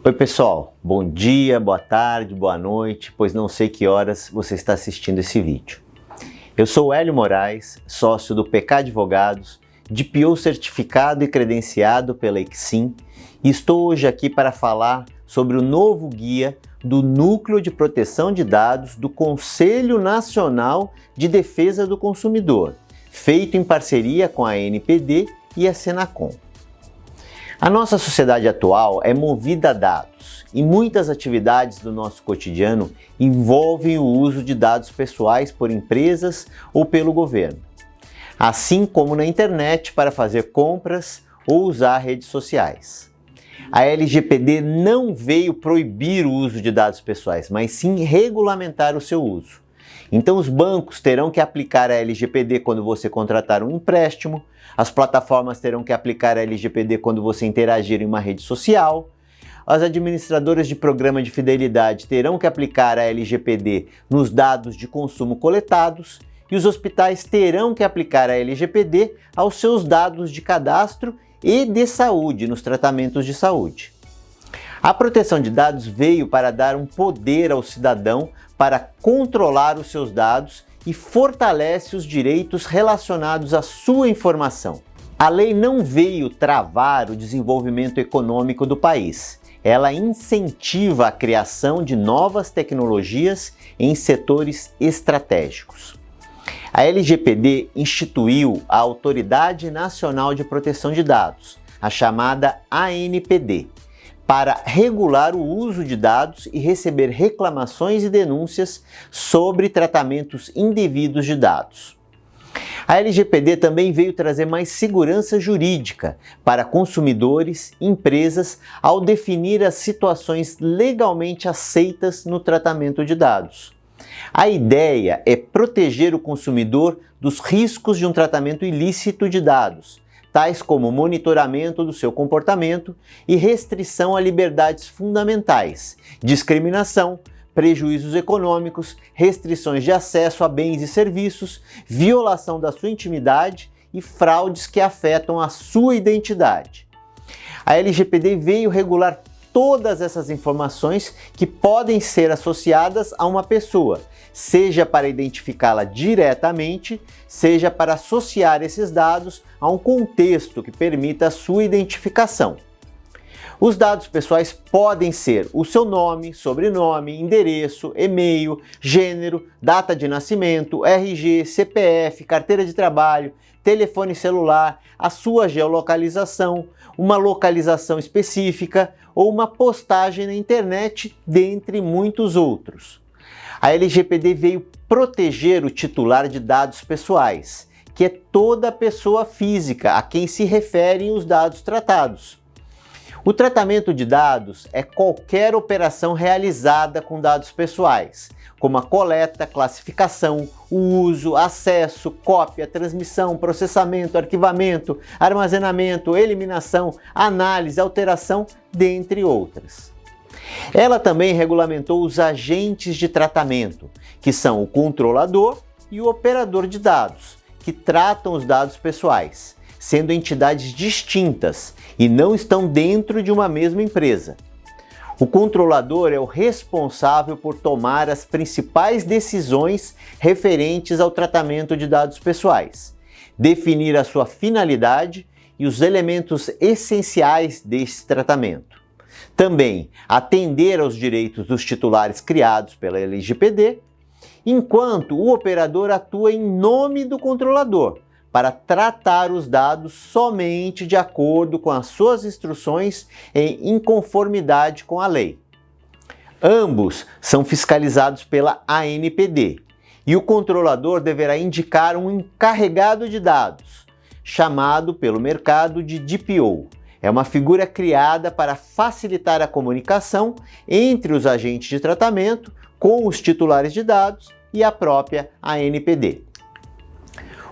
Oi pessoal, bom dia, boa tarde, boa noite, pois não sei que horas você está assistindo esse vídeo. Eu sou o Hélio Moraes, sócio do PK Advogados, DPO certificado e credenciado pela Exim, e estou hoje aqui para falar sobre o novo guia do Núcleo de Proteção de Dados do Conselho Nacional de Defesa do Consumidor, feito em parceria com a ANPD e a Senacom. A nossa sociedade atual é movida a dados e muitas atividades do nosso cotidiano envolvem o uso de dados pessoais por empresas ou pelo governo, assim como na internet para fazer compras ou usar redes sociais. A LGPD não veio proibir o uso de dados pessoais, mas sim regulamentar o seu uso. Então os bancos terão que aplicar a LGPD quando você contratar um empréstimo, as plataformas terão que aplicar a LGPD quando você interagir em uma rede social, as administradoras de programa de fidelidade terão que aplicar a LGPD nos dados de consumo coletados e os hospitais terão que aplicar a LGPD aos seus dados de cadastro e de saúde nos tratamentos de saúde. A proteção de dados veio para dar um poder ao cidadão para controlar os seus dados e fortalece os direitos relacionados à sua informação. A lei não veio travar o desenvolvimento econômico do país. Ela incentiva a criação de novas tecnologias em setores estratégicos. A LGPD instituiu a Autoridade Nacional de Proteção de Dados, a chamada ANPD, para regular o uso de dados e receber reclamações e denúncias sobre tratamentos indevidos de dados. A LGPD também veio trazer mais segurança jurídica para consumidores e empresas ao definir as situações legalmente aceitas no tratamento de dados. A ideia é proteger o consumidor dos riscos de um tratamento ilícito de dados, tais como monitoramento do seu comportamento e restrição a liberdades fundamentais, discriminação, prejuízos econômicos, restrições de acesso a bens e serviços, violação da sua intimidade e fraudes que afetam a sua identidade. A LGPD veio regular todas essas informações que podem ser associadas a uma pessoa, seja para identificá-la diretamente, seja para associar esses dados a um contexto que permita a sua identificação. Os dados pessoais podem ser o seu nome, sobrenome, endereço, e-mail, gênero, data de nascimento, RG, CPF, carteira de trabalho, telefone celular, a sua geolocalização, uma localização específica ou uma postagem na internet, dentre muitos outros. A LGPD veio proteger o titular de dados pessoais, que é toda pessoa física a quem se referem os dados tratados. O tratamento de dados é qualquer operação realizada com dados pessoais, como a coleta, classificação, o uso, acesso, cópia, transmissão, processamento, arquivamento, armazenamento, eliminação, análise, alteração, dentre outras. Ela também regulamentou os agentes de tratamento, que são o controlador e o operador de dados, que tratam os dados pessoais, sendo entidades distintas e não estão dentro de uma mesma empresa. O controlador é o responsável por tomar as principais decisões referentes ao tratamento de dados pessoais, definir a sua finalidade e os elementos essenciais desse tratamento. Também atender aos direitos dos titulares criados pela LGPD, enquanto o operador atua em nome do controlador, para tratar os dados somente de acordo com as suas instruções em conformidade com a lei. Ambos são fiscalizados pela ANPD e o controlador deverá indicar um encarregado de dados, chamado pelo mercado de DPO. É uma figura criada para facilitar a comunicação entre os agentes de tratamento com os titulares de dados e a própria ANPD.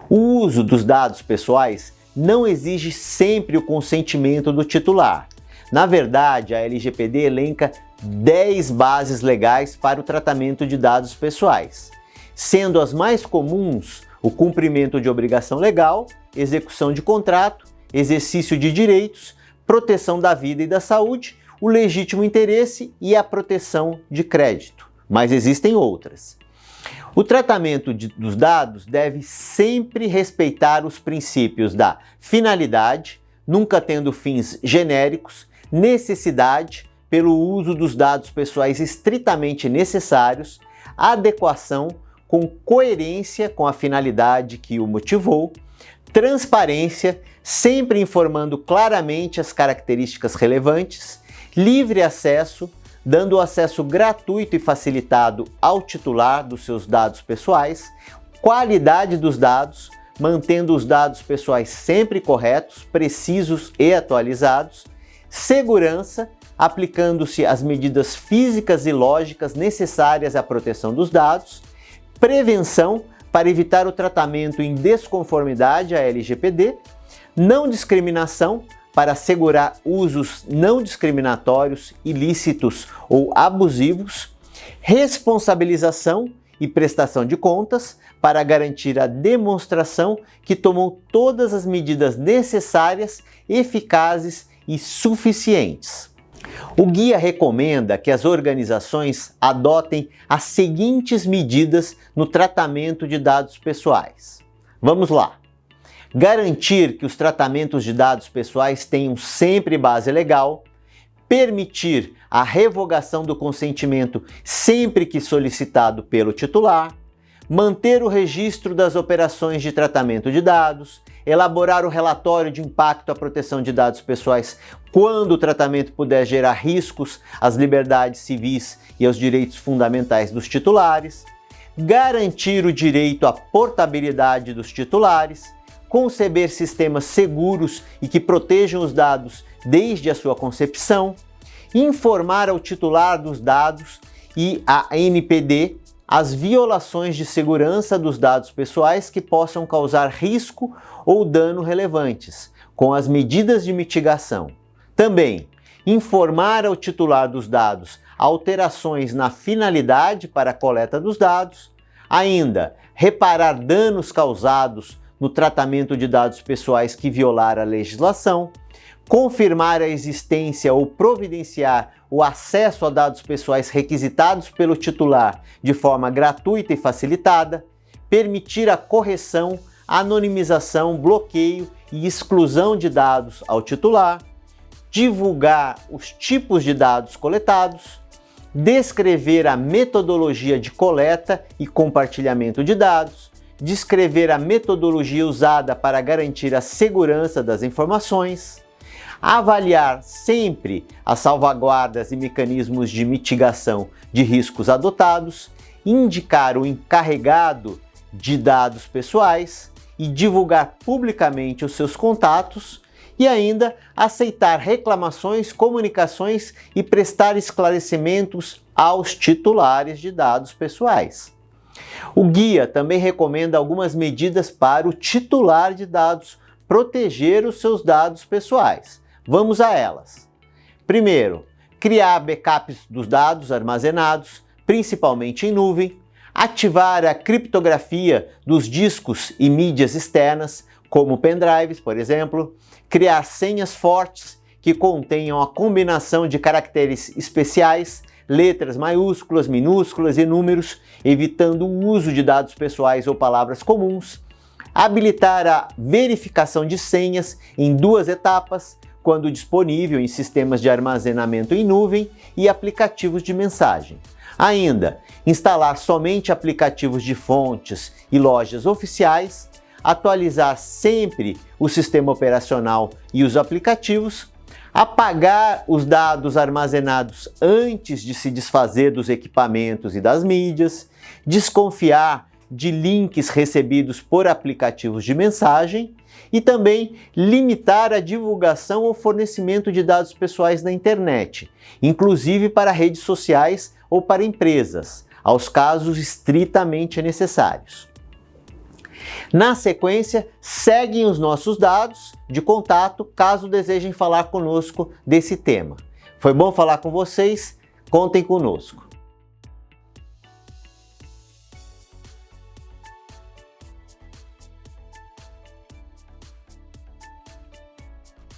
O uso dos dados pessoais não exige sempre o consentimento do titular. Na verdade, a LGPD elenca 10 bases legais para o tratamento de dados pessoais, sendo as mais comuns o cumprimento de obrigação legal, execução de contrato, exercício de direitos, proteção da vida e da saúde, o legítimo interesse e a proteção de crédito, mas existem outras. O tratamento dos dados deve sempre respeitar os princípios da finalidade, nunca tendo fins genéricos, necessidade, pelo uso dos dados pessoais estritamente necessários, adequação, com coerência com a finalidade que o motivou, transparência, sempre informando claramente as características relevantes, livre acesso, dando acesso gratuito e facilitado ao titular dos seus dados pessoais, qualidade dos dados, mantendo os dados pessoais sempre corretos, precisos e atualizados, segurança, aplicando-se as medidas físicas e lógicas necessárias à proteção dos dados, prevenção, para evitar o tratamento em desconformidade à LGPD, não discriminação, para assegurar usos não discriminatórios, ilícitos ou abusivos, responsabilização e prestação de contas, para garantir a demonstração que tomou todas as medidas necessárias, eficazes e suficientes. O guia recomenda que as organizações adotem as seguintes medidas no tratamento de dados pessoais. Vamos lá! Garantir que os tratamentos de dados pessoais tenham sempre base legal, permitir a revogação do consentimento sempre que solicitado pelo titular, manter o registro das operações de tratamento de dados, elaborar o relatório de impacto à proteção de dados pessoais quando o tratamento puder gerar riscos às liberdades civis e aos direitos fundamentais dos titulares, garantir o direito à portabilidade dos titulares, conceber sistemas seguros e que protejam os dados desde a sua concepção, informar ao titular dos dados e à ANPD as violações de segurança dos dados pessoais que possam causar risco ou dano relevantes, com as medidas de mitigação. Também, informar ao titular dos dados alterações na finalidade para a coleta dos dados, ainda reparar danos causados no tratamento de dados pessoais que violar a legislação, confirmar a existência ou providenciar o acesso a dados pessoais requisitados pelo titular de forma gratuita e facilitada, permitir a correção, anonimização, bloqueio e exclusão de dados ao titular, divulgar os tipos de dados coletados, descrever a metodologia de coleta e compartilhamento de dados, descrever a metodologia usada para garantir a segurança das informações, avaliar sempre as salvaguardas e mecanismos de mitigação de riscos adotados, indicar o encarregado de dados pessoais e divulgar publicamente os seus contatos e ainda aceitar reclamações, comunicações e prestar esclarecimentos aos titulares de dados pessoais. O guia também recomenda algumas medidas para o titular de dados proteger os seus dados pessoais. Vamos a elas. Primeiro, criar backups dos dados armazenados, principalmente em nuvem, ativar a criptografia dos discos e mídias externas, como pendrives, por exemplo, criar senhas fortes que contenham a combinação de caracteres especiais, letras maiúsculas, minúsculas e números, evitando o uso de dados pessoais ou palavras comuns, habilitar a verificação de senhas em 2 etapas, quando disponível em sistemas de armazenamento em nuvem e aplicativos de mensagem. Ainda, instalar somente aplicativos de fontes e lojas oficiais, atualizar sempre o sistema operacional e os aplicativos, apagar os dados armazenados antes de se desfazer dos equipamentos e das mídias, desconfiar de links recebidos por aplicativos de mensagem e também limitar a divulgação ou fornecimento de dados pessoais na internet, inclusive para redes sociais ou para empresas, aos casos estritamente necessários. Na sequência, seguem os nossos dados de contato caso desejem falar conosco desse tema. Foi bom falar com vocês, contem conosco.